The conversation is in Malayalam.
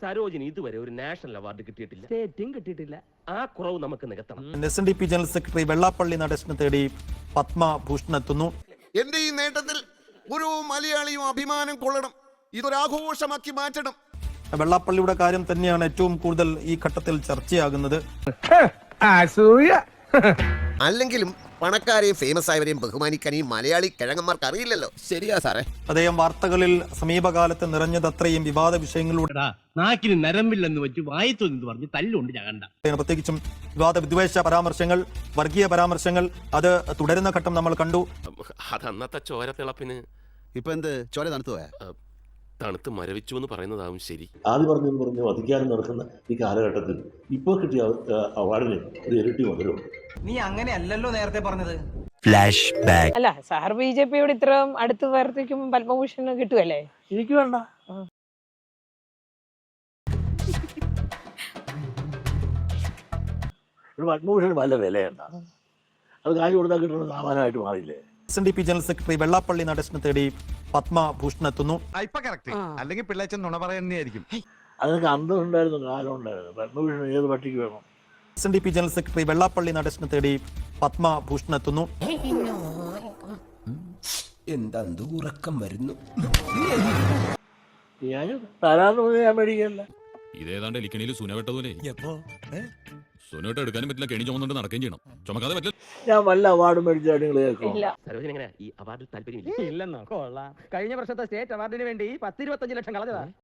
സരോജിനി ഇതുവരെ ഒരു നാഷണൽ അവാർഡ് കിട്ടിയിട്ടില്ല, സ്റ്റേറ്റും കിട്ടിയിട്ടില്ല. ആ കുറവ് നമുക്ക് നികത്തണം. SNDP ജനറൽ സെക്രട്ടറി വെള്ളാപ്പള്ളി നടേശനെ തേടി പത്മഭൂഷൺ എത്തുന്നു. എന്റെ ഈ നേട്ടത്തിൽ ഒരു മലയാളിയും അഭിമാനം കൊള്ളണം, ഇതൊരാഘോഷമാക്കി മാറ്റണം. വെള്ളാപ്പള്ളിയുടെ കാര്യം തന്നെയാണ് ഏറ്റവും കൂടുതൽ ഈ ഘട്ടത്തിൽ ചർച്ചയാകുന്നത്. അല്ലെങ്കിലും പണക്കാരെയും ഫേമസ് ആയവരെയും ബഹുമാനിക്കാൻ ഈ മലയാളി കിഴങ്ങന്മാർക്ക് അറിയില്ലല്ലോ. ശരിയാ സാറേ. അദ്ദേഹം വാർത്തകളിൽ സമീപകാലത്ത് നിറഞ്ഞതത്രയും വിവാദ വിഷയങ്ങളിലൂടെ നാക്കിന് നരമ്പില്ലെന്ന് വെച്ച് വായിത്തൊന്ന് പറഞ്ഞ് തല്ലുണ്ട് ഞാൻ കണ്ട. പ്രത്യേകിച്ചും വിവാദ വിദ്വേഷ പരാമർശങ്ങൾ, വർഗീയ പരാമർശങ്ങൾ അത് തുടരുന്ന ഘട്ടം നമ്മൾ കണ്ടു. അതന്നത്തെ ചോര തിളപ്പിന് ഇപ്പൊ എന്ത് ചോര തണുത്തു പോയാ? തണുത്ത് മരവിച്ചു എന്ന് പറയുന്നതാവും ശരി. ആദ്യം പറഞ്ഞു അധികാരം നടക്കുന്ന ഈ കാലഘട്ടത്തിൽ ഇപ്പോൾ കിട്ടിയ അവാർഡിന് ഒരു ഇരട്ടി മധുരമുണ്ട്. നീ അങ്ങനെയല്ലല്ലോ നേരത്തെ പറഞ്ഞത്. Flash back. അല്ല, സാർ BJPയോട് ഇത്രയും അടുത്ത് വർത്തിക്കുമ്പോൾ പത്മഭൂഷൺ കിട്ടുമല്ലേ? എനിക്ക് വേണ്ട. ഒരു പത്മഭൂഷൺ നല്ല വിലയുണ്ട, അത് കാശ് കൊടുത്താൽ കിട്ടുന്ന സാമാനമായിട്ട് മാറിയില്ലേ. SNDP ജനറൽ സെക്രട്ടറി വെള്ളാപ്പള്ളി നടേശനെ തേടി പത്മഭൂഷൺ എത്തുന്നു. അല്ലെങ്കിൽ പിള്ളേച്ചൻ നുണ പറയുന്നതായിരിക്കും. അതൊക്കെ അന്തം ഉണ്ടായിരുന്നു, കാലം ഉണ്ടായിരുന്നു. പത്മഭൂഷൺ ഏത് പട്ടിക്ക് വേണം? SNDP ജനറൽ സെക്രട്ടറി വെള്ളാപ്പള്ളി നടേശനെ തേടി പത്മഭൂഷൺ എത്തുന്നു. എന്താ ഉറക്കം വരുന്നു? തരാന്ന് ഞാൻ മേടിക്കല്ല. ഇതേതാണ്ട് എലിക്കണിയിൽ സുനവെട്ടതുപോലെ സുനോട്ട് എടുക്കാനും പറ്റില്ല, കെണി ചുമന്നുകൊണ്ട് നടക്കുകയും ചെയ്യണം. ചുമക്കാതെ പറ്റില്ല. ഞാൻ വല്ല അവാർഡ് മേടിച്ചാൽ നിങ്ങൾ കേൾക്കും. സരോജിനി എങ്ങനെ ഈ അവാർഡിൽ താല്പര്യമില്ല? ഇല്ലെന്നോ? കൊള്ളാം. കഴിഞ്ഞ വർഷത്തെ സ്റ്റേറ്റ് അവാർഡിന് വേണ്ടി 10-25 ലക്ഷം കളഞ്ഞതാ.